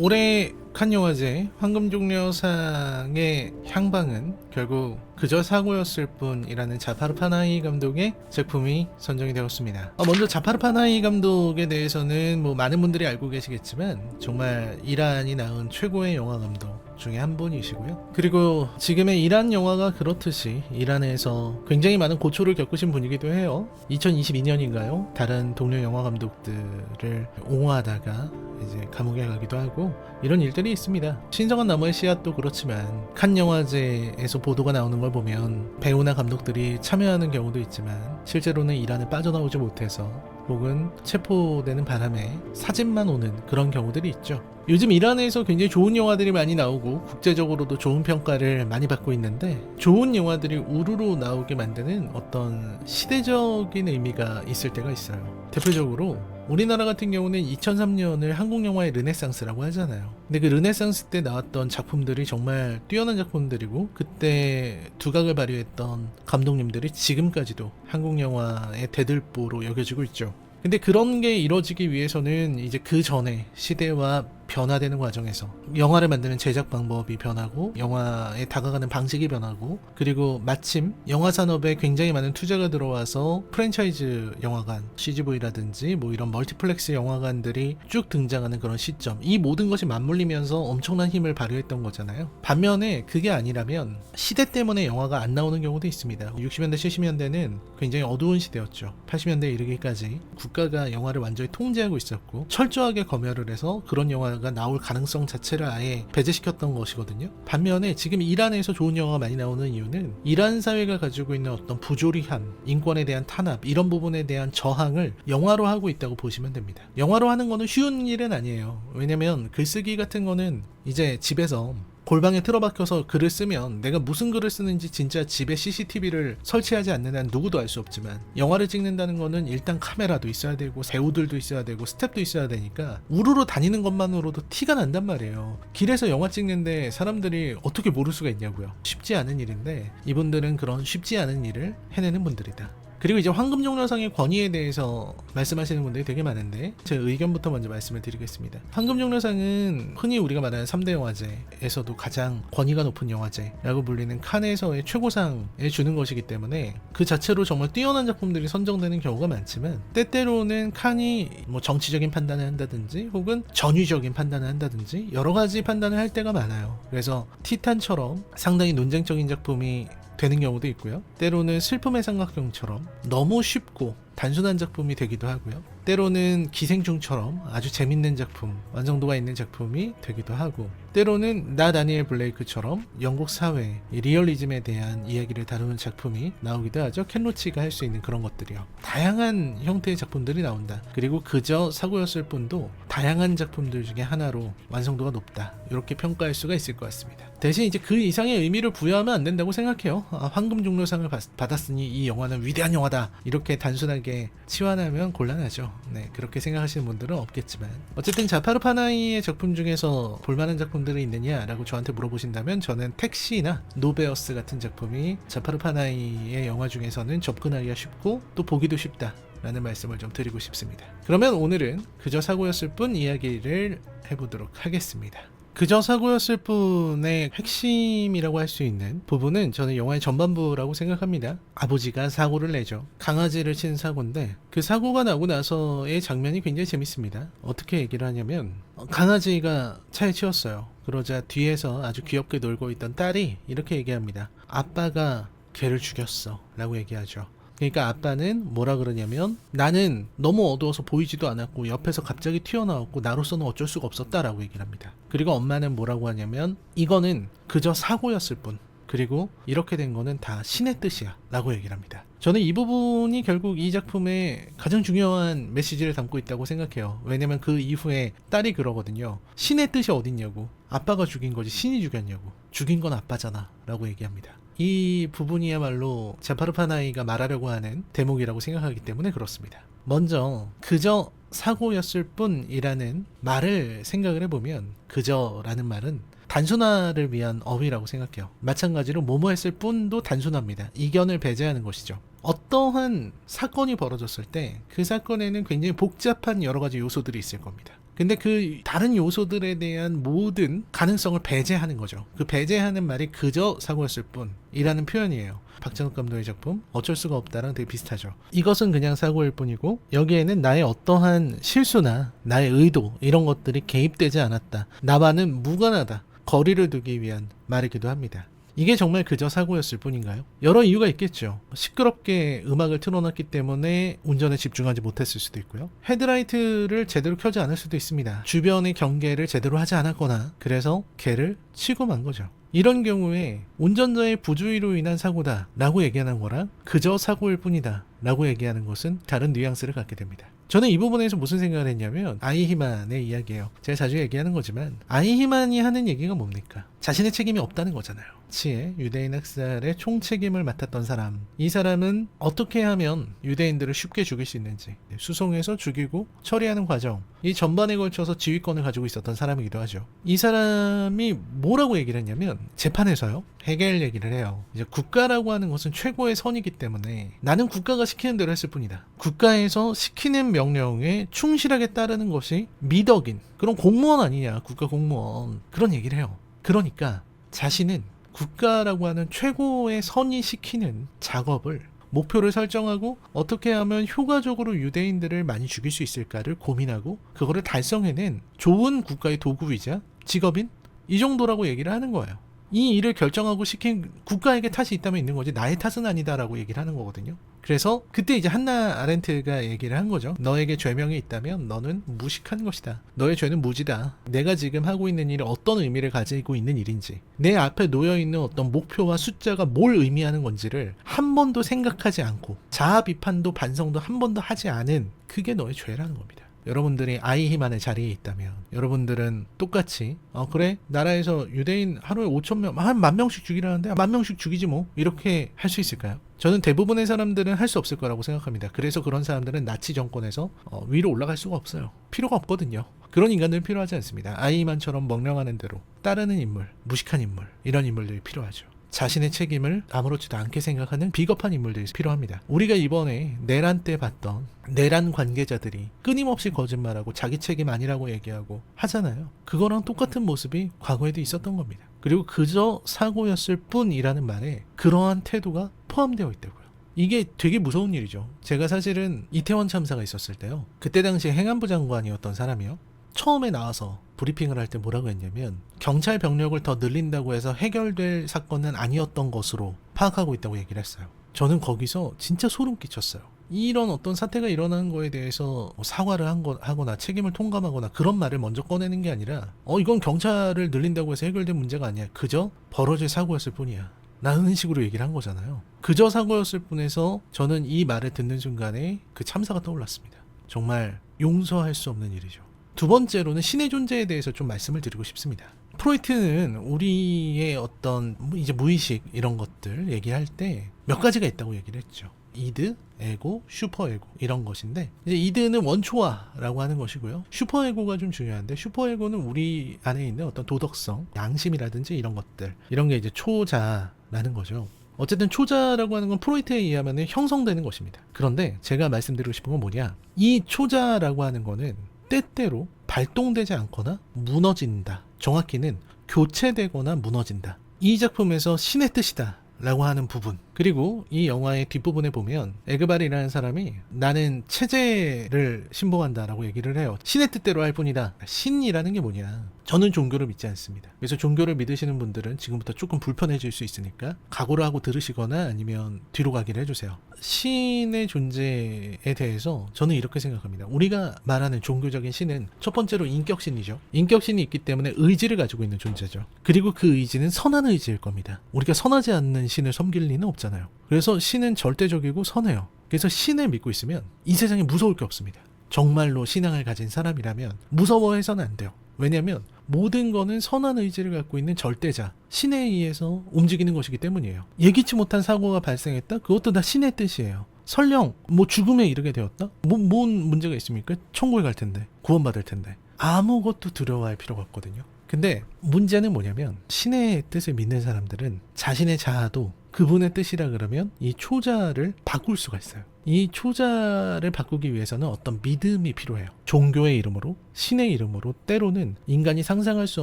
올해 칸 영화제 황금종려상의 향방은 결국 그저 사고였을 뿐이라는 자파르 파나히 감독의 작품이 선정이 되었습니다. 먼저 자파르 파나히 감독에 대해서는 많은 분들이 알고 계시겠지만 정말 이란이 낳은 최고의 영화 감독 중에 한 분이시고요. 그리고 지금의 이란 영화가 그렇듯이 이란에서 굉장히 많은 고초를 겪으신 분이기도 해요. 2022년인가요? 다른 동료 영화 감독들을 옹호하다가 이제 감옥에 가기도 하고 이런 일들이 있습니다. 신성한 나무의 씨앗도 그렇지만 칸 영화제에서 보도가 나오는 걸 보면 배우나 감독들이 참여하는 경우도 있지만 실제로는 이란에 빠져나오지 못해서 혹은 체포되는 바람에 사진만 오는 그런 경우들이 있죠. 요즘 이란에서 굉장히 좋은 영화들이 많이 나오고 국제적으로도 좋은 평가를 많이 받고 있는데 좋은 영화들이 우르르 나오게 만드는 어떤 시대적인 의미가 있을 때가 있어요. 대표적으로 우리나라 같은 경우는 2003년을 한국 영화의 르네상스라고 하잖아요. 근데 그 르네상스 때 나왔던 작품들이 정말 뛰어난 작품들이고 그때 두각을 발휘했던 감독님들이 지금까지도 한국 영화의 대들보로 여겨지고 있죠. 근데 그런 게 이루어지기 위해서는 이제 그 전에 시대와 변화되는 과정에서 영화를 만드는 제작 방법이 변하고 영화에 다가가는 방식이 변하고 그리고 마침 영화 산업에 굉장히 많은 투자가 들어와서 프랜차이즈 영화관, CGV라든지 이런 멀티플렉스 영화관들이 쭉 등장하는 그런 시점, 이 모든 것이 맞물리면서 엄청난 힘을 발휘했던 거잖아요. 반면에 그게 아니라면 시대 때문에 영화가 안 나오는 경우도 있습니다. 60년대, 70년대는 굉장히 어두운 시대였죠. 80년대에 이르기까지 국가가 영화를 완전히 통제하고 있었고 철저하게 검열을 해서 그런 영화가 나올 가능성 자체를 아예 배제시켰던 것이거든요. 반면에 지금 이란에서 좋은 영화가 많이 나오는 이유는 이란 사회가 가지고 있는 어떤 부조리함, 인권에 대한 탄압, 이런 부분에 대한 저항을 영화로 하고 있다고 보시면 됩니다. 영화로 하는 거는 쉬운 일은 아니에요. 왜냐면 글쓰기 같은 거는 이제 집에서 골방에 틀어박혀서 글을 쓰면 내가 무슨 글을 쓰는지 진짜 집에 CCTV를 설치하지 않는 한 누구도 알 수 없지만 영화를 찍는다는 거는 일단 카메라도 있어야 되고 배우들도 있어야 되고 스텝도 있어야 되니까 우르르 다니는 것만으로도 티가 난단 말이에요. 길에서 영화 찍는데 사람들이 어떻게 모를 수가 있냐고요. 쉽지 않은 일인데 이분들은 그런 쉽지 않은 일을 해내는 분들이다. 그리고 이제 황금종려상의 권위에 대해서 말씀하시는 분들이 되게 많은데 제 의견부터 먼저 말씀을 드리겠습니다. 황금종려상은 흔히 우리가 말하는 3대 영화제에서도 가장 권위가 높은 영화제라고 불리는 칸에서의 최고상을 주는 것이기 때문에 그 자체로 정말 뛰어난 작품들이 선정되는 경우가 많지만 때때로는 칸이 정치적인 판단을 한다든지 혹은 전위적인 판단을 한다든지 여러 가지 판단을 할 때가 많아요. 그래서 티탄처럼 상당히 논쟁적인 작품이 되는 경우도 있고요. 때로는 슬픔의 삼각형처럼 너무 쉽고 단순한 작품이 되기도 하고요. 때로는 기생충처럼 아주 재밌는 작품, 완성도가 있는 작품이 되기도 하고 때로는 나 다니엘 블레이크처럼 영국 사회, 리얼리즘에 대한 이야기를 다루는 작품이 나오기도 하죠. 켄 로치가 할 수 있는 그런 것들이요. 다양한 형태의 작품들이 나온다. 그리고 그저 사고였을 뿐도 다양한 작품들 중에 하나로 완성도가 높다. 이렇게 평가할 수가 있을 것 같습니다. 대신 이제 그 이상의 의미를 부여하면 안 된다고 생각해요. 황금종려상을 받았으니 이 영화는 위대한 영화다. 이렇게 단순하게 치환하면 곤란하죠. 네, 그렇게 생각하시는 분들은 없겠지만 어쨌든 자파르 파나히의 작품 중에서 볼만한 작품들이 있느냐라고 저한테 물어보신다면 저는 택시나 노베어스 같은 작품이 자파르 파나히의 영화 중에서는 접근하기가 쉽고 또 보기도 쉽다 라는 말씀을 좀 드리고 싶습니다. 그러면 오늘은 그저 사고였을 뿐 이야기를 해보도록 하겠습니다. 그저 사고였을 뿐의 핵심이라고 할 수 있는 부분은 저는 영화의 전반부라고 생각합니다. 아버지가 사고를 내죠. 강아지를 친 사고인데 그 사고가 나고 나서의 장면이 굉장히 재밌습니다. 어떻게 얘기를 하냐면 강아지가 차에 치였어요. 그러자 뒤에서 아주 귀엽게 놀고 있던 딸이 이렇게 얘기합니다. 아빠가 걔를 죽였어 라고 얘기하죠. 그러니까 아빠는 뭐라 그러냐면 나는 너무 어두워서 보이지도 않았고 옆에서 갑자기 튀어나왔고 나로서는 어쩔 수가 없었다라고 얘기를 합니다. 그리고 엄마는 뭐라고 하냐면 이거는 그저 사고였을 뿐, 그리고 이렇게 된 거는 다 신의 뜻이야 라고 얘기를 합니다. 저는 이 부분이 결국 이 작품의 가장 중요한 메시지를 담고 있다고 생각해요. 왜냐면 그 이후에 딸이 그러거든요. 신의 뜻이 어딨냐고. 아빠가 죽인 거지 신이 죽였냐고. 죽인 건 아빠잖아 라고 얘기합니다. 이 부분이야말로 자파르 파나히가 말하려고 하는 대목이라고 생각하기 때문에 그렇습니다. 먼저 그저 사고였을 뿐이라는 말을 생각을 해보면 그저라는 말은 단순화를 위한 어휘라고 생각해요. 마찬가지로 뭐뭐 했을 뿐도 단순합니다. 이견을 배제하는 것이죠. 어떠한 사건이 벌어졌을 때 그 사건에는 굉장히 복잡한 여러 가지 요소들이 있을 겁니다. 근데 그 다른 요소들에 대한 모든 가능성을 배제하는 거죠. 그 배제하는 말이 그저 사고였을 뿐이라는 표현이에요. 박찬욱 감독의 작품 어쩔 수가 없다랑 되게 비슷하죠. 이것은 그냥 사고일 뿐이고 여기에는 나의 어떠한 실수나 나의 의도 이런 것들이 개입되지 않았다. 나와는 무관하다. 거리를 두기 위한 말이기도 합니다. 이게 정말 그저 사고였을 뿐인가요? 여러 이유가 있겠죠. 시끄럽게 음악을 틀어놨기 때문에 운전에 집중하지 못했을 수도 있고요. 헤드라이트를 제대로 켜지 않을 수도 있습니다. 주변의 경계를 제대로 하지 않았거나 그래서 개를 치고 만 거죠. 이런 경우에 운전자의 부주의로 인한 사고다 라고 얘기하는 거랑 그저 사고일 뿐이다 라고 얘기하는 것은 다른 뉘앙스를 갖게 됩니다. 저는 이 부분에서 무슨 생각을 했냐면 아이히만의 이야기예요. 제가 자주 얘기하는 거지만 아이히만이 하는 얘기가 뭡니까? 자신의 책임이 없다는 거잖아요. 치에 유대인 학살의 총책임을 맡았던 사람, 이 사람은 어떻게 하면 유대인들을 쉽게 죽일 수 있는지 수송해서 죽이고 처리하는 과정, 이 전반에 걸쳐서 지휘권을 가지고 있었던 사람이기도 하죠. 이 사람이 뭐라고 얘기를 했냐면 재판에서요 헤겔 얘기를 해요. 이제 국가라고 하는 것은 최고의 선이기 때문에 나는 국가가 시키는 대로 했을 뿐이다. 국가에서 시키는 명령에 충실하게 따르는 것이 미덕인 그런 공무원 아니냐, 국가 공무원, 그런 얘기를 해요. 그러니까 자신은 국가라고 하는 최고의 선이 시키는 작업을 목표를 설정하고 어떻게 하면 효과적으로 유대인들을 많이 죽일 수 있을까를 고민하고 그거를 달성해낸 좋은 국가의 도구이자 직업인 이 정도라고 얘기를 하는 거예요. 이 일을 결정하고 시킨 국가에게 탓이 있다면 있는 거지 나의 탓은 아니다라고 얘기를 하는 거거든요. 그래서 그때 이제 한나 아렌트가 얘기를 한 거죠. 너에게 죄명이 있다면 너는 무식한 것이다. 너의 죄는 무지다. 내가 지금 하고 있는 일이 어떤 의미를 가지고 있는 일인지, 내 앞에 놓여있는 어떤 목표와 숫자가 뭘 의미하는 건지를 한 번도 생각하지 않고 자아 비판도 반성도 한 번도 하지 않은 그게 너의 죄라는 겁니다. 여러분들이 아이히만의 자리에 있다면 여러분들은 똑같이 그래 나라에서 유대인 하루에 5,000명 한 10,000명씩 죽이라는데 10,000명씩 죽이지 뭐 이렇게 할 수 있을까요? 저는 대부분의 사람들은 할 수 없을 거라고 생각합니다. 그래서 그런 사람들은 나치 정권에서 위로 올라갈 수가 없어요. 필요가 없거든요. 그런 인간들은 필요하지 않습니다. 아이히만처럼 명령하는 대로 따르는 인물, 무식한 인물, 이런 인물들이 필요하죠. 자신의 책임을 아무렇지도 않게 생각하는 비겁한 인물들이 필요합니다. 우리가 이번에 내란 때 봤던 내란 관계자들이 끊임없이 거짓말하고 자기 책임 아니라고 얘기하고 하잖아요. 그거랑 똑같은 모습이 과거에도 있었던 겁니다. 그리고 그저 사고였을 뿐이라는 말에 그러한 태도가 포함되어 있다고요. 이게 되게 무서운 일이죠. 제가 사실은 이태원 참사가 있었을 때요. 그때 당시 행안부 장관이었던 사람이요. 처음에 나와서 브리핑을 할 때 뭐라고 했냐면 경찰 병력을 더 늘린다고 해서 해결될 사건은 아니었던 것으로 파악하고 있다고 얘기를 했어요. 저는 거기서 진짜 소름 끼쳤어요. 이런 어떤 사태가 일어난 거에 대해서 사과를 하거나 책임을 통감하거나 그런 말을 먼저 꺼내는 게 아니라 이건 경찰을 늘린다고 해서 해결된 문제가 아니야. 그저 벌어질 사고였을 뿐이야. 라는 식으로 얘기를 한 거잖아요. 그저 사고였을 뿐에서 저는 이 말을 듣는 순간에 그 참사가 떠올랐습니다. 정말 용서할 수 없는 일이죠. 두 번째로는 신의 존재에 대해서 좀 말씀을 드리고 싶습니다. 프로이트는 우리의 어떤 이제 무의식 이런 것들 얘기할 때 몇 가지가 있다고 얘기를 했죠. 이드, 에고, 슈퍼에고 이런 것인데 이제 이드는 원초화라고 하는 것이고요. 슈퍼에고가 좀 중요한데 슈퍼에고는 우리 안에 있는 어떤 도덕성, 양심이라든지 이런 것들 이런 게 이제 초자라는 거죠. 어쨌든 초자라고 하는 건 프로이트에 의하면 형성되는 것입니다. 그런데 제가 말씀드리고 싶은 건 뭐냐, 이 초자라고 하는 거는 때때로 발동되지 않거나 무너진다. 정확히는 교체되거나 무너진다. 이 작품에서 신의 뜻이다 라고 하는 부분, 그리고 이 영화의 뒷부분에 보면 에그발이라는 사람이 나는 체제를 신봉한다 라고 얘기를 해요. 신의 뜻대로 할 뿐이다. 신이라는 게 뭐냐, 저는 종교를 믿지 않습니다. 그래서 종교를 믿으시는 분들은 지금부터 조금 불편해질 수 있으니까 각오를 하고 들으시거나 아니면 뒤로 가기를 해주세요. 신의 존재에 대해서 저는 이렇게 생각합니다. 우리가 말하는 종교적인 신은 첫 번째로 인격신이죠. 인격신이 있기 때문에 의지를 가지고 있는 존재죠. 그리고 그 의지는 선한 의지일 겁니다. 우리가 선하지 않는 신을 섬길 리는 없잖아요. 그래서 신은 절대적이고 선해요. 그래서 신을 믿고 있으면 이 세상에 무서울 게 없습니다. 정말로 신앙을 가진 사람이라면 무서워해서는 안 돼요. 왜냐하면 모든 거는 선한 의지를 갖고 있는 절대자, 신에 의해서 움직이는 것이기 때문이에요. 예기치 못한 사고가 발생했다? 그것도 다 신의 뜻이에요. 설령 죽음에 이르게 되었다? 뭔 문제가 있습니까? 천국에 갈 텐데, 구원받을 텐데. 아무것도 두려워할 필요가 없거든요. 근데 문제는 뭐냐면 신의 뜻을 믿는 사람들은 자신의 자아도 그분의 뜻이라 그러면 이 초자를 바꿀 수가 있어요. 이 초자를 바꾸기 위해서는 어떤 믿음이 필요해요. 종교의 이름으로, 신의 이름으로 때로는 인간이 상상할 수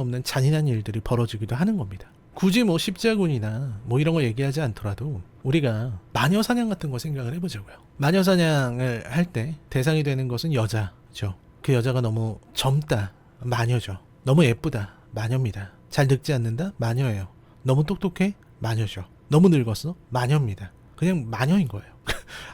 없는 잔인한 일들이 벌어지기도 하는 겁니다. 굳이 뭐 십자군이나 뭐 이런 거 얘기하지 않더라도 우리가 마녀사냥 같은 거 생각을 해보자고요. 마녀사냥을 할 때 대상이 되는 것은 여자죠. 그 여자가 너무 젊다, 마녀죠. 너무 예쁘다, 마녀입니다. 잘 늙지 않는다, 마녀예요. 너무 똑똑해, 마녀죠. 너무 늙었어, 마녀입니다. 그냥 마녀인 거예요.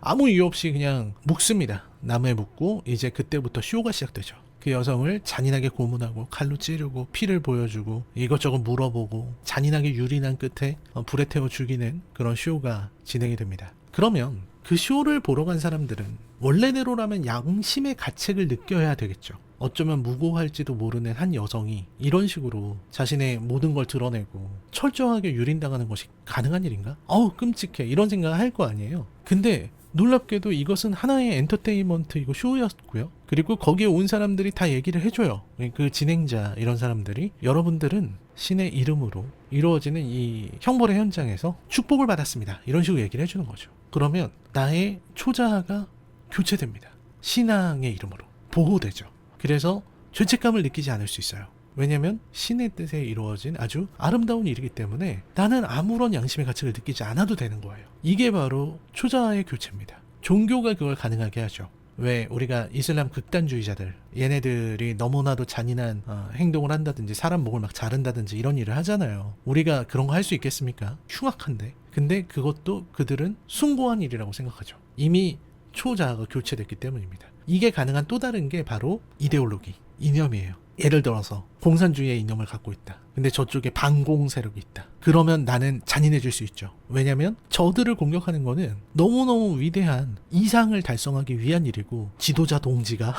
아무 이유 없이 그냥 묶습니다. 나무에 묶고 이제 그때부터 쇼가 시작되죠. 그 여성을 잔인하게 고문하고 칼로 찌르고 피를 보여주고 이것저것 물어보고 잔인하게 유린한 끝에 불에 태워 죽이는 그런 쇼가 진행이 됩니다. 그러면 그 쇼를 보러 간 사람들은 원래대로라면 양심의 가책을 느껴야 되겠죠. 어쩌면 무고할지도 모르는 한 여성이 이런 식으로 자신의 모든 걸 드러내고 철저하게 유린당하는 것이 가능한 일인가? 어우 끔찍해, 이런 생각을 할 거 아니에요. 근데 놀랍게도 이것은 하나의 엔터테인먼트이고 쇼였고요. 그리고 거기에 온 사람들이 다 얘기를 해줘요. 그 진행자 이런 사람들이 여러분들은 신의 이름으로 이루어지는 이 형벌의 현장에서 축복을 받았습니다, 이런 식으로 얘기를 해주는 거죠. 그러면 나의 초자가 교체됩니다. 신앙의 이름으로 보호되죠. 그래서 죄책감을 느끼지 않을 수 있어요. 왜냐면 신의 뜻에 이루어진 아주 아름다운 일이기 때문에 나는 아무런 양심의 가책을 느끼지 않아도 되는 거예요. 이게 바로 초자의 교체입니다. 종교가 그걸 가능하게 하죠. 왜 우리가 이슬람 극단주의자들, 얘네들이 너무나도 잔인한 행동을 한다든지 사람 목을 막 자른다든지 이런 일을 하잖아요. 우리가 그런 거 할 수 있겠습니까? 흉악한데. 근데 그것도 그들은 숭고한 일이라고 생각하죠. 이미 초자가 교체됐기 때문입니다. 이게 가능한 또 다른 게 바로 이데올로기, 이념이에요. 예를 들어서 공산주의의 이념을 갖고 있다. 근데 저쪽에 반공 세력이 있다. 그러면 나는 잔인해질 수 있죠. 왜냐면 저들을 공격하는 거는 너무너무 위대한 이상을 달성하기 위한 일이고 지도자 동지가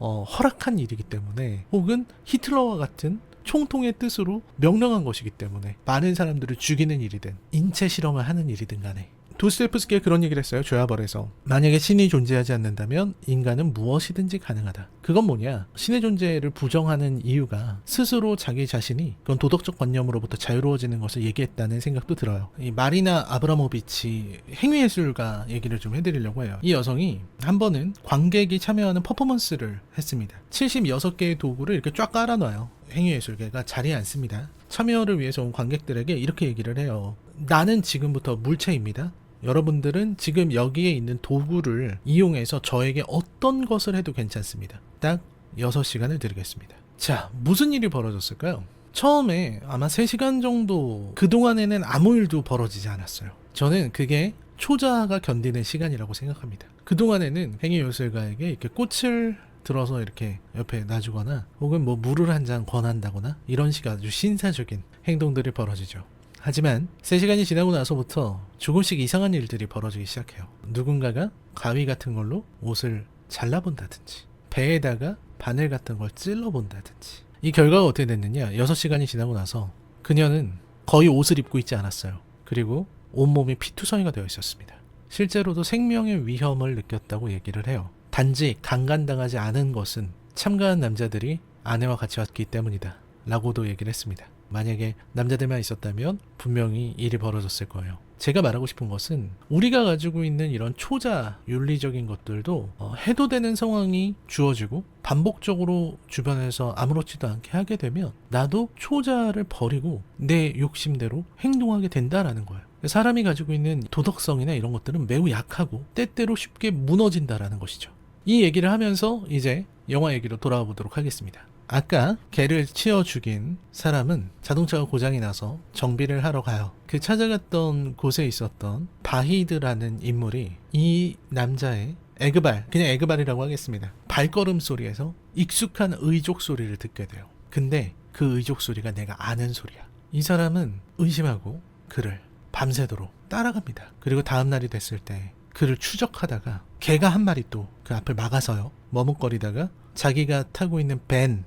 허락한 일이기 때문에, 혹은 히틀러와 같은 총통의 뜻으로 명령한 것이기 때문에 많은 사람들을 죽이는 일이든 인체 실험을 하는 일이든 간에. 도스토옙스키가 그런 얘기를 했어요. 죄와벌에서. 만약에 신이 존재하지 않는다면 인간은 무엇이든지 가능하다. 그건 뭐냐? 신의 존재를 부정하는 이유가 스스로 자기 자신이 그런 도덕적 관념으로부터 자유로워지는 것을 얘기했다는 생각도 들어요. 이 마리나 아브라모비치 행위예술가 얘기를 좀 해드리려고 해요. 이 여성이 한 번은 관객이 참여하는 퍼포먼스를 했습니다. 76개의 도구를 이렇게 쫙 깔아놔요. 행위예술계가 자리에 앉습니다. 참여를 위해서 온 관객들에게 이렇게 얘기를 해요. 나는 지금부터 물체입니다. 여러분들은 지금 여기에 있는 도구를 이용해서 저에게 어떤 것을 해도 괜찮습니다. 딱 6시간을 드리겠습니다. 자, 무슨 일이 벌어졌을까요? 처음에 아마 3시간 정도, 그동안에는 아무 일도 벌어지지 않았어요. 저는 그게 초자가 견디는 시간이라고 생각합니다. 그동안에는 행위예술가에게 이렇게 꽃을 들어서 이렇게 옆에 놔주거나 혹은 뭐 물을 한 잔 권한다거나 이런 식의 아주 신사적인 행동들이 벌어지죠. 하지만 3시간이 지나고 나서부터 조금씩 이상한 일들이 벌어지기 시작해요. 누군가가 가위 같은 걸로 옷을 잘라본다든지 배에다가 바늘 같은 걸 찔러본다든지. 이 결과가 어떻게 됐느냐? 6시간이 지나고 나서 그녀는 거의 옷을 입고 있지 않았어요. 그리고 온몸이 피투성이가 되어 있었습니다. 실제로도 생명의 위험을 느꼈다고 얘기를 해요. 단지 강간당하지 않은 것은 참가한 남자들이 아내와 같이 왔기 때문이다 라고도 얘기를 했습니다. 만약에 남자들만 있었다면 분명히 일이 벌어졌을 거예요. 제가 말하고 싶은 것은 우리가 가지고 있는 이런 초자 윤리적인 것들도 해도 되는 상황이 주어지고 반복적으로 주변에서 아무렇지도 않게 하게 되면 나도 초자를 버리고 내 욕심대로 행동하게 된다라는 거예요. 사람이 가지고 있는 도덕성이나 이런 것들은 매우 약하고 때때로 쉽게 무너진다라는 것이죠. 이 얘기를 하면서 이제 영화 얘기로 돌아와 보도록 하겠습니다. 아까 개를 치어 죽인 사람은 자동차가 고장이 나서 정비를 하러 가요. 그 찾아갔던 곳에 있었던 바히드라는 인물이 이 남자의 에그발, 그냥 에그발이라고 하겠습니다. 발걸음 소리에서 익숙한 의족 소리를 듣게 돼요. 근데 그 의족 소리가 내가 아는 소리야. 이 사람은 의심하고 그를 밤새도록 따라갑니다. 그리고 다음 날이 됐을 때 그를 추적하다가 개가 한 마리 또 그 앞을 막아서요. 머뭇거리다가 자기가 타고 있는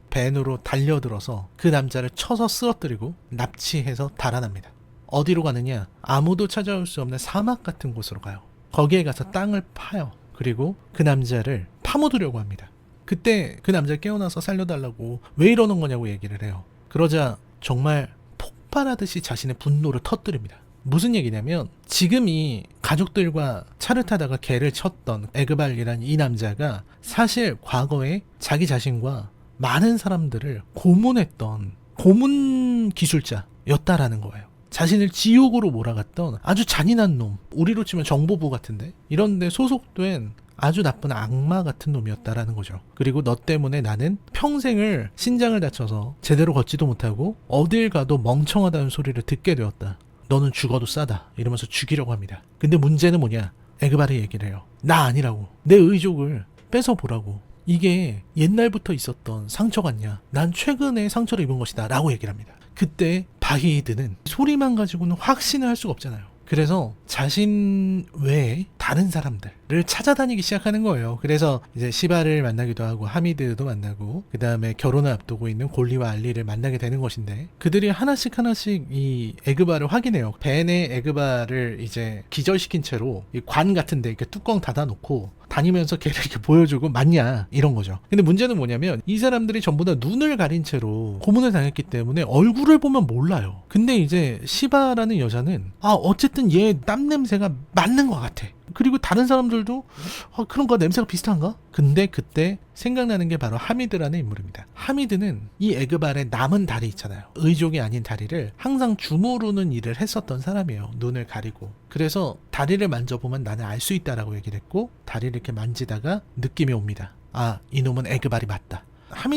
밴으로 달려들어서 그 남자를 쳐서 쓰러뜨리고 납치해서 달아납니다. 어디로 가느냐? 아무도 찾아올 수 없는 사막 같은 곳으로 가요. 거기에 가서 땅을 파요. 그리고 그 남자를 파묻으려고 합니다. 그때 그 남자를 깨어나서 살려달라고 왜 이러는 거냐고 얘기를 해요. 그러자 정말 폭발하듯이 자신의 분노를 터뜨립니다. 무슨 얘기냐면 지금 이 가족들과 차를 타다가 개를 쳤던 에그발이라는 이 남자가 사실 과거에 자기 자신과 많은 사람들을 고문했던 고문 기술자였다라는 거예요. 자신을 지옥으로 몰아갔던 아주 잔인한 놈, 우리로 치면 정보부 같은데 이런데 소속된 아주 나쁜 악마 같은 놈이었다라는 거죠. 그리고 너 때문에 나는 평생을 신장을 다쳐서 제대로 걷지도 못하고 어딜 가도 멍청하다는 소리를 듣게 되었다. 너는 죽어도 싸다. 이러면서 죽이려고 합니다. 근데 문제는 뭐냐? 에그발이 얘기를 해요. 나 아니라고. 내 의족을 뺏어보라고. 이게 옛날부터 있었던 상처 같냐? 난 최근에 상처를 입은 것이다. 라고 얘기를 합니다. 그때 바히드는 소리만 가지고는 확신을 할 수가 없잖아요. 그래서 자신 외에 다른 사람들을 찾아다니기 시작하는 거예요. 그래서 이제 시바를 만나기도 하고 하미드도 만나고 그 다음에 결혼을 앞두고 있는 골리와 알리를 만나게 되는 것인데 그들이 하나씩 이 에그바를 확인해요. 벤의 에그바를 이제 기절시킨 채로 이 관 같은데 이렇게 뚜껑 닫아놓고 다니면서 걔를 이렇게 보여주고 맞냐 이런 거죠. 근데 문제는 뭐냐면 이 사람들이 전부 다 눈을 가린 채로 고문을 당했기 때문에 얼굴을 보면 몰라요. 근데 이제 시바라는 여자는 어쨌든 얘 땀 냄새가 맞는 것 같아. 그리고 다른 사람들도 그런가 냄새가 비슷한가? 근데 그때 생각나는 게 바로 하미드라는 인물입니다. 하미드는 이 에그발의 남은 다리 있잖아요. 의족이 아닌 다리를 항상 주무르는 일을 했었던 사람이에요. 눈을 가리고. 그래서 다리를 만져보면 나는 알 수 있다라고 얘기를 했고 다리를 이렇게 만지다가 느낌이 옵니다. 이놈은 에그발이 맞다.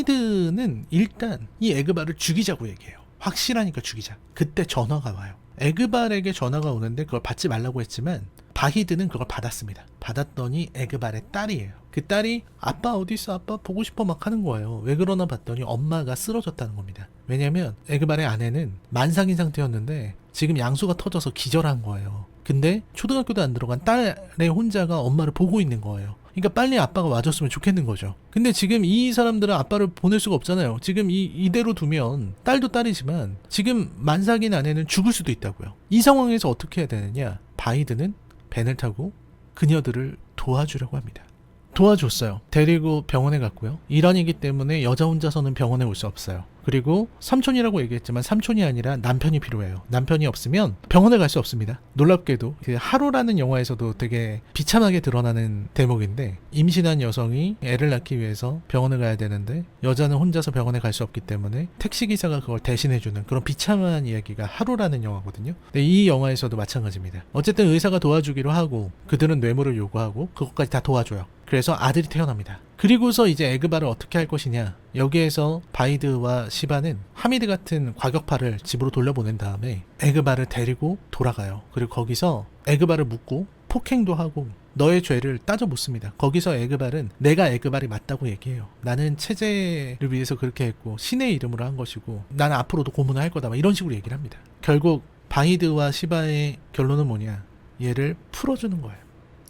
하미드는 일단 이 에그발을 죽이자고 얘기해요. 확실하니까 죽이자. 그때 전화가 와요. 에그발에게 전화가 오는데 그걸 받지 말라고 했지만 바히드는 그걸 받았습니다. 받았더니 에그발의 딸이에요. 그 딸이 아빠 어디 있어? 아빠 보고 싶어 막 하는 거예요. 왜 그러나 봤더니 엄마가 쓰러졌다는 겁니다. 왜냐면 에그발의 아내는 만삭인 상태였는데 지금 양수가 터져서 기절한 거예요. 근데 초등학교도 안 들어간 딸의 혼자가 엄마를 보고 있는 거예요. 그러니까 빨리 아빠가 와줬으면 좋겠는 거죠. 근데 지금 이 사람들은 아빠를 보낼 수가 없잖아요. 지금 이대로 두면 딸도 딸이지만 지금 만삭인 아내는 죽을 수도 있다고요. 이 상황에서 어떻게 해야 되느냐? 바히드는 벤을 타고 그녀들을 도와주려고 합니다. 도와줬어요. 데리고 병원에 갔고요. 일환이기 때문에 여자 혼자서는 병원에 올 수 없어요. 그리고 삼촌이라고 얘기했지만 삼촌이 아니라 남편이 필요해요. 남편이 없으면 병원에 갈 수 없습니다. 놀랍게도 그 하루라는 영화에서도 되게 비참하게 드러나는 대목인데 임신한 여성이 애를 낳기 위해서 병원에 가야 되는데 여자는 혼자서 병원에 갈 수 없기 때문에 택시기사가 그걸 대신해주는 그런 비참한 이야기가 하루라는 영화거든요. 근데 이 영화에서도 마찬가지입니다. 어쨌든 의사가 도와주기로 하고 그들은 뇌물을 요구하고 그것까지 다 도와줘요. 그래서 아들이 태어납니다. 그리고서 이제 에그바를 어떻게 할 것이냐. 여기에서 바히드와 시바는 하미드 같은 과격파를 집으로 돌려보낸 다음에 에그바를 데리고 돌아가요. 그리고 거기서 에그바를 묻고 폭행도 하고 너의 죄를 따져 묻습니다. 거기서 에그발은 내가 에그발이 맞다고 얘기해요. 나는 체제를 위해서 그렇게 했고 신의 이름으로 한 것이고 나는 앞으로도 고문을 할 거다. 막 이런 식으로 얘기를 합니다. 결국 바히드와 시바의 결론은 뭐냐. 얘를 풀어주는 거예요.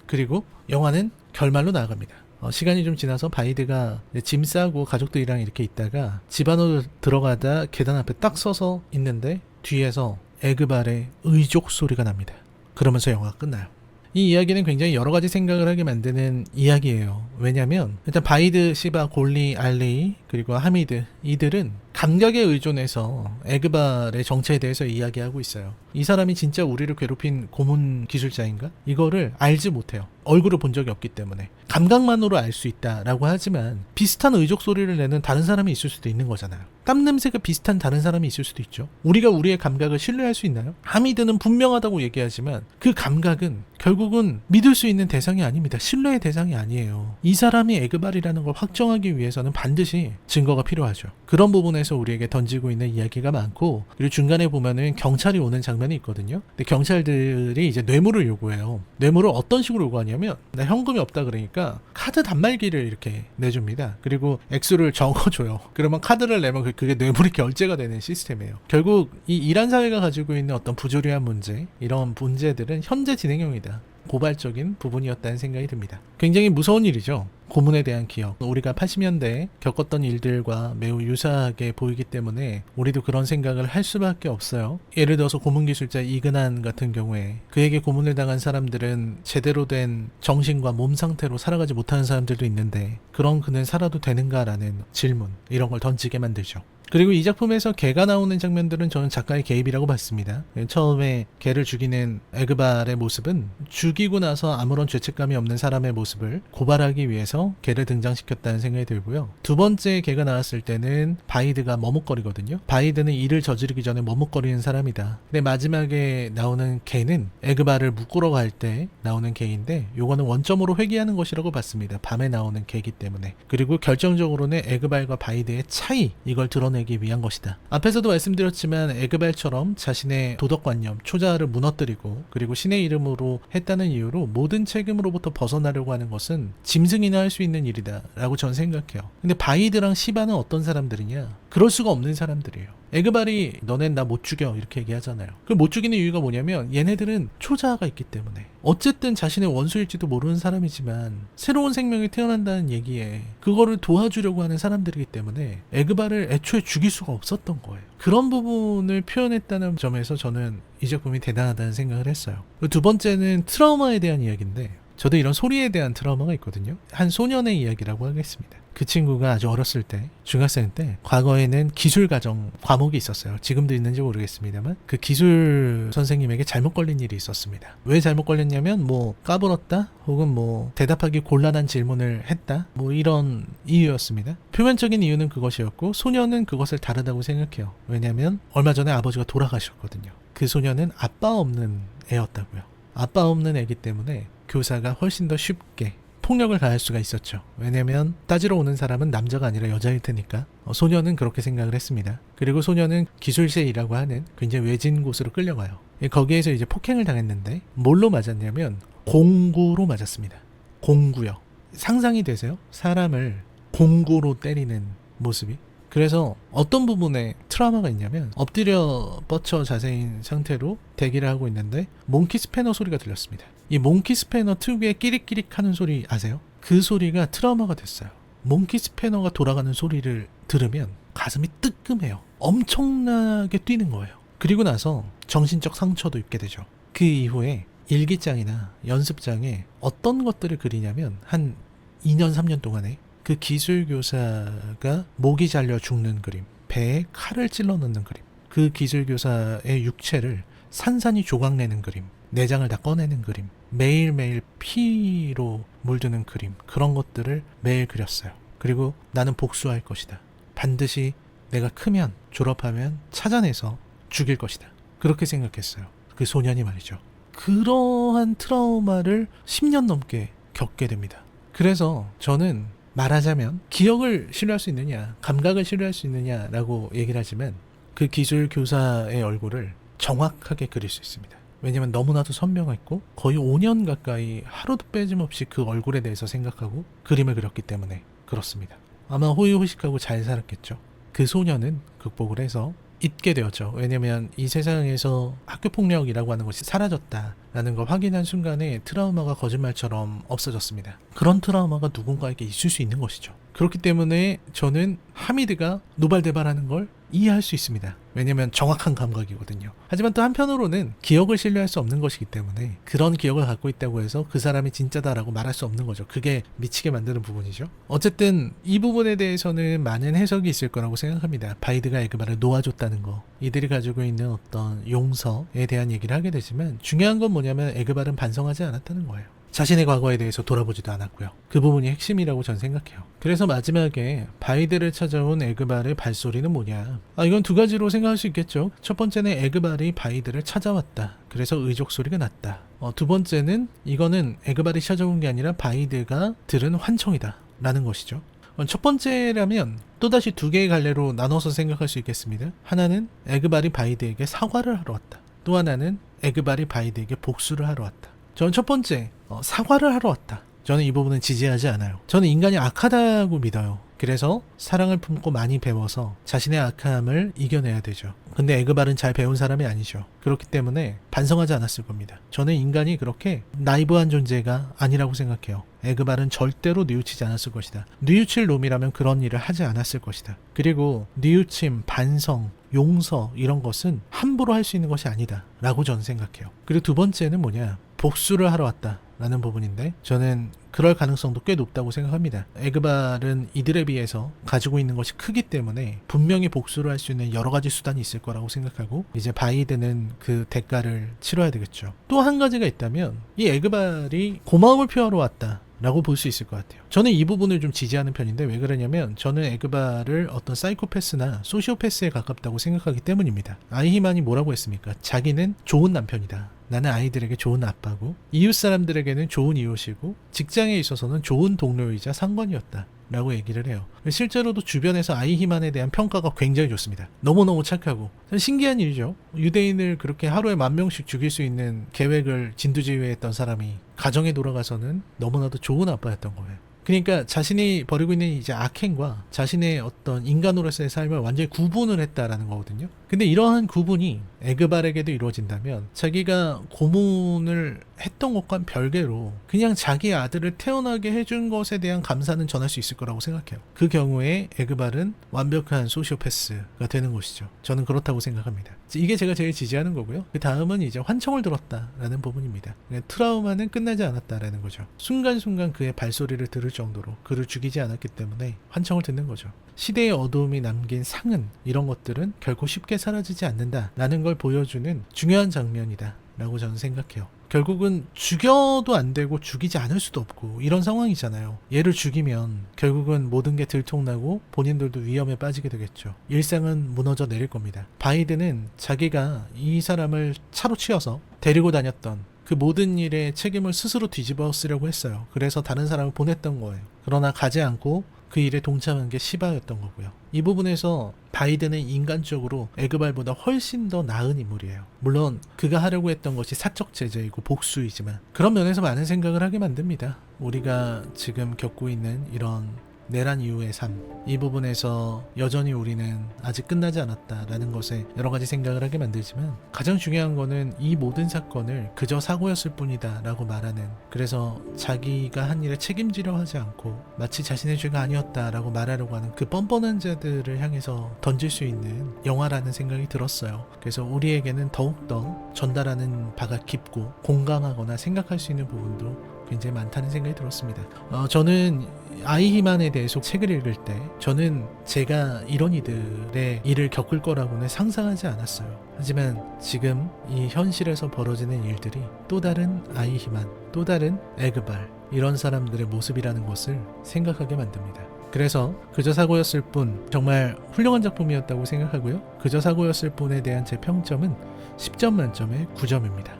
그리고 영화는 결말로 나아갑니다. 시간이 좀 지나서 바히드가 짐 싸고 가족들이랑 이렇게 있다가 집 안으로 들어가다 계단 앞에 딱 서서 있는데 뒤에서 에그발의 의족 소리가 납니다. 그러면서 영화가 끝나요. 이 이야기는 굉장히 여러 가지 생각을 하게 만드는 이야기예요. 왜냐면 일단 바히드, 시바, 골리, 알리 그리고 하미드 이들은 감각에 의존해서 에그발의 정체에 대해서 이야기하고 있어요. 이 사람이 진짜 우리를 괴롭힌 고문 기술자인가? 이거를 알지 못해요. 얼굴을 본 적이 없기 때문에. 감각만으로 알 수 있다라고 하지만 비슷한 의족 소리를 내는 다른 사람이 있을 수도 있는 거잖아요. 땀 냄새가 비슷한 다른 사람이 있을 수도 있죠. 우리가 우리의 감각을 신뢰할 수 있나요? 하미드는 분명하다고 얘기하지만 그 감각은 결국은 믿을 수 있는 대상이 아닙니다. 신뢰의 대상이 아니에요. 이 사람이 에그발이라는 걸 확정하기 위해서는 반드시 증거가 필요하죠. 그런 부분에서 우리에게 던지고 있는 이야기가 많고 그리고 중간에 보면은 경찰이 오는 장면이 있거든요. 근데 경찰들이 이제 뇌물을 요구해요. 뇌물을 어떤 식으로 요구하냐면 나 현금이 없다 그러니까 카드 단말기를 이렇게 내줍니다. 그리고 액수를 적어줘요. 그러면 카드를 내면 그게 뇌물이 결제가 되는 시스템이에요. 결국 이 이란 사회가 가지고 있는 어떤 부조리한 문제 이런 문제들은 현재 진행형이다. 고발적인 부분이었다는 생각이 듭니다. 굉장히 무서운 일이죠. 고문에 대한 기억. 우리가 80년대에 겪었던 일들과 매우 유사하게 보이기 때문에 우리도 그런 생각을 할 수밖에 없어요. 예를 들어서 고문기술자 이근한 같은 경우에 그에게 고문을 당한 사람들은 제대로 된 정신과 몸 상태로 살아가지 못하는 사람들도 있는데 그런 그는 살아도 되는가라는 질문 이런 걸 던지게 만들죠. 그리고 이 작품에서 개가 나오는 장면들은 저는 작가의 개입이라고 봤습니다. 처음에 개를 죽이는 에그발의 모습은 죽이고 나서 아무런 죄책감이 없는 사람의 모습을 고발하기 위해서 개를 등장시켰다는 생각이 들고요. 두 번째 개가 나왔을 때는 바이드가 머뭇거리거든요. 바이드는 일을 저지르기 전에 머뭇거리는 사람이다. 근데 마지막에 나오는 개는 에그발을 묶으러 갈 때 나오는 개인데 요거는 원점으로 회귀하는 것이라고 봤습니다. 밤에 나오는 개이기 때문에. 그리고 결정적으로는 에그발과 바이드의 차이, 이걸 드러내기 위한 것이다. 앞에서도 말씀드렸지만 에그발처럼 자신의 도덕관념, 초자를 무너뜨리고 그리고 신의 이름으로 했다는 이유로 모든 책임으로부터 벗어나려고 하는 것은 짐승이나 할 수 있는 일이다 라고 전 생각해요. 근데 바이드랑 시바는 어떤 사람들이냐? 그럴 수가 없는 사람들이에요. 에그발이 너넨 나 못 죽여 이렇게 얘기하잖아요. 그 못 죽이는 이유가 뭐냐면 얘네들은 초자아가 있기 때문에. 어쨌든 자신의 원수일지도 모르는 사람이지만 새로운 생명이 태어난다는 얘기에 그거를 도와주려고 하는 사람들이기 때문에 에그발을 애초에 죽일 수가 없었던 거예요. 그런 부분을 표현했다는 점에서 저는 이 작품이 대단하다는 생각을 했어요. 두 번째는 트라우마에 대한 이야기인데 저도 이런 소리에 대한 트라우마가 있거든요. 한 소년의 이야기라고 하겠습니다. 그 친구가 아주 어렸을 때, 중학생 때 과거에는 기술 과정 과목이 있었어요. 지금도 있는지 모르겠습니다만 그 기술 선생님에게 잘못 걸린 일이 있었습니다. 왜 잘못 걸렸냐면 뭐 까불었다 혹은 뭐 대답하기 곤란한 질문을 했다 뭐 이런 이유였습니다. 표면적인 이유는 그것이었고 소년은 그것을 다르다고 생각해요. 왜냐하면 얼마 전에 아버지가 돌아가셨거든요. 그 소년은 아빠 없는 애였다고요. 아빠 없는 애기 때문에 교사가 훨씬 더 쉽게 폭력을 가할 수가 있었죠. 왜냐면 따지러 오는 사람은 남자가 아니라 여자일 테니까. 소녀는 그렇게 생각을 했습니다. 그리고 소녀는 기술실이라고 하는 굉장히 외진 곳으로 끌려가요. 거기에서 이제 폭행을 당했는데 뭘로 맞았냐면 공구로 맞았습니다. 공구요. 상상이 되세요? 사람을 공구로 때리는 모습이. 그래서 어떤 부분에 트라우마가 있냐면 엎드려 뻗쳐 자세인 상태로 대기를 하고 있는데 몽키 스패너 소리가 들렸습니다. 이 몽키 스패너 특유의 끼릭끼릭 하는 소리 아세요? 그 소리가 트라우마가 됐어요. 몽키 스패너가 돌아가는 소리를 들으면 가슴이 뜨끔해요. 엄청나게 뛰는 거예요. 그리고 나서 정신적 상처도 입게 되죠. 그 이후에 일기장이나 연습장에 어떤 것들을 그리냐면 한 2년 3년 동안에 그 기술교사가 목이 잘려 죽는 그림, 배에 칼을 찔러 넣는 그림, 그 기술교사의 육체를 산산이 조각내는 그림, 내장을 다 꺼내는 그림, 매일매일 피로 물드는 그림, 그런 것들을 매일 그렸어요. 그리고 나는 복수할 것이다. 반드시 내가 크면, 졸업하면 찾아내서 죽일 것이다. 그렇게 생각했어요. 그 소년이 말이죠. 그러한 트라우마를 10년 넘게 겪게 됩니다. 그래서 저는 말하자면 기억을 신뢰할 수 있느냐, 감각을 신뢰할 수 있느냐라고 얘기를 하지만 그 기술 교사의 얼굴을 정확하게 그릴 수 있습니다. 왜냐면 너무나도 선명했고 거의 5년 가까이 하루도 빼짐없이 그 얼굴에 대해서 생각하고 그림을 그렸기 때문에 그렇습니다. 아마 호의호식하고 잘 살았겠죠. 그 소년은 극복을 해서 잊게 되었죠. 왜냐면 이 세상에서 학교폭력이라고 하는 것이 사라졌다라는 걸 확인한 순간에 트라우마가 거짓말처럼 없어졌습니다. 그런 트라우마가 누군가에게 있을 수 있는 것이죠. 그렇기 때문에 저는 하미드가 노발대발하는 걸 이해할 수 있습니다. 왜냐면 정확한 감각이거든요. 하지만 또 한편으로는 기억을 신뢰할 수 없는 것이기 때문에 그런 기억을 갖고 있다고 해서 그 사람이 진짜다라고 말할 수 없는 거죠. 그게 미치게 만드는 부분이죠. 어쨌든 이 부분에 대해서는 많은 해석이 있을 거라고 생각합니다. 바이드가 에그발을 놓아줬다는 거, 이들이 가지고 있는 어떤 용서에 대한 얘기를 하게 되지만 중요한 건 뭐냐면 에그발은 반성하지 않았다는 거예요. 자신의 과거에 대해서 돌아보지도 않았고요. 그 부분이 핵심이라고 전 생각해요. 그래서 마지막에 바이드를 찾아온 에그발의 발소리는 뭐냐? 이건 두 가지로 생각할 수 있겠죠. 첫 번째는 에그발이 바이드를 찾아왔다. 그래서 의족 소리가 났다. 두 번째는 이거는 에그발이 찾아온 게 아니라 바이드가 들은 환청이다 라는 것이죠. 첫 번째라면 또다시 두 개의 갈래로 나눠서 생각할 수 있겠습니다. 하나는 에그발이 바이드에게 사과를 하러 왔다. 또 하나는 에그발이 바이드에게 복수를 하러 왔다. 저는 첫 번째, 사과를 하러 왔다. 저는 이 부분은 지지하지 않아요. 저는 인간이 악하다고 믿어요. 그래서 사랑을 품고 많이 배워서 자신의 악함을 이겨내야 되죠. 근데 에그발은 잘 배운 사람이 아니죠. 그렇기 때문에 반성하지 않았을 겁니다. 저는 인간이 그렇게 나이브한 존재가 아니라고 생각해요. 에그발은 절대로 뉘우치지 않았을 것이다. 뉘우칠 놈이라면 그런 일을 하지 않았을 것이다. 그리고 뉘우침, 반성, 용서 이런 것은 함부로 할 수 있는 것이 아니다 라고 저는 생각해요. 그리고 두 번째는 뭐냐, 복수를 하러 왔다 라는 부분인데, 저는 그럴 가능성도 꽤 높다고 생각합니다. 에그발은 이들에 비해서 가지고 있는 것이 크기 때문에 분명히 복수를 할 수 있는 여러 가지 수단이 있을 거라고 생각하고, 이제 바이든은 그 대가를 치러야 되겠죠. 또 한 가지가 있다면, 이 에그발이 고마움을 표하러 왔다 라고 볼 수 있을 것 같아요. 저는 이 부분을 좀 지지하는 편인데, 왜 그러냐면 저는 에그발을 어떤 사이코패스나 소시오패스에 가깝다고 생각하기 때문입니다. 아이히만이 뭐라고 했습니까? 자기는 좋은 남편이다. 나는 아이들에게 좋은 아빠고, 이웃 사람들에게는 좋은 이웃이고, 직장에 있어서는 좋은 동료이자 상관이었다 라고 얘기를 해요. 실제로도 주변에서 아이히만에 대한 평가가 굉장히 좋습니다. 너무너무 착하고 신기한 일이죠. 유대인을 그렇게 하루에 10,000명씩 죽일 수 있는 계획을 진두지휘했던 사람이 가정에 돌아가서는 너무나도 좋은 아빠였던 거예요. 그러니까 자신이 벌이고 있는 이제 악행과 자신의 어떤 인간으로서의 삶을 완전히 구분을 했다라는 거거든요. 근데 이러한 구분이 에그발에게도 이루어진다면, 자기가 고문을 했던 것과는 별개로 그냥 자기 아들을 태어나게 해준 것에 대한 감사는 전할 수 있을 거라고 생각해요. 그 경우에 에그발은 완벽한 소시오패스가 되는 것이죠. 저는 그렇다고 생각합니다. 이게 제가 제일 지지하는 거고요. 그 다음은 이제 환청을 들었다라는 부분입니다. 트라우마는 끝나지 않았다라는 거죠. 순간순간 그의 발소리를 들을 정도로 그를 죽이지 않았기 때문에 환청을 듣는 거죠. 시대의 어두움이 남긴 상흔, 이런 것들은 결코 쉽게 사라지지 않는다라는 걸 보여주는 중요한 장면이다 라고 저는 생각해요. 결국은 죽여도 안 되고 죽이지 않을 수도 없고 이런 상황이잖아요. 얘를 죽이면 결국은 모든 게 들통나고 본인들도 위험에 빠지게 되겠죠. 일상은 무너져 내릴 겁니다. 바이든은 자기가 이 사람을 차로 치어서 데리고 다녔던 그 모든 일의 책임을 스스로 뒤집어 쓰려고 했어요. 그래서 다른 사람을 보냈던 거예요. 그러나 가지 않고 그 일에 동참한 게 시바였던 거고요. 이 부분에서 바이든은 인간적으로 에그발보다 훨씬 더 나은 인물이에요. 물론 그가 하려고 했던 것이 사적 제재이고 복수이지만, 그런 면에서 많은 생각을 하게 만듭니다. 우리가 지금 겪고 있는 이런 내란 이후의 삶, 이 부분에서 여전히 우리는 아직 끝나지 않았다라는 것에 여러 가지 생각을 하게 만들지만, 가장 중요한 거는 이 모든 사건을 그저 사고였을 뿐이다 라고 말하는, 그래서 자기가 한 일에 책임지려 하지 않고 마치 자신의 죄가 아니었다라고 말하려고 하는 그 뻔뻔한 자들을 향해서 던질 수 있는 영화라는 생각이 들었어요. 그래서 우리에게는 더욱더 전달하는 바가 깊고 공감하거나 생각할 수 있는 부분도 굉장히 많다는 생각이 들었습니다. 저는 아이히만에 대해서 책을 읽을 때 저는 제가 이런 이들의 일을 겪을 거라고는 상상하지 않았어요. 하지만 지금 이 현실에서 벌어지는 일들이 또 다른 아이히만, 또 다른 에그발, 이런 사람들의 모습이라는 것을 생각하게 만듭니다. 그래서 그저 사고였을 뿐, 정말 훌륭한 작품이었다고 생각하고요. 그저 사고였을 뿐에 대한 제 평점은 10점 만점에 9점입니다.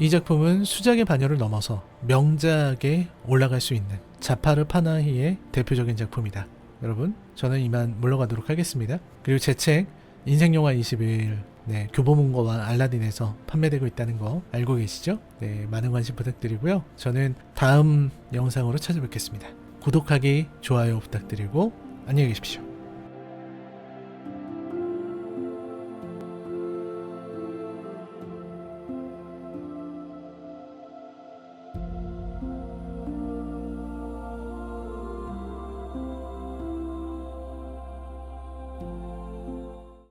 이 작품은 수작의 반열을 넘어서 명작에 올라갈 수 있는 자파르 파나히의 대표적인 작품이다. 여러분, 저는 이만 물러가도록 하겠습니다. 그리고 제 책 인생영화 21, 교보문고와 알라딘에서 판매되고 있다는 거 알고 계시죠? 많은 관심 부탁드리고요. 저는 다음 영상으로 찾아뵙겠습니다. 구독하기, 좋아요 부탁드리고 안녕히 계십시오.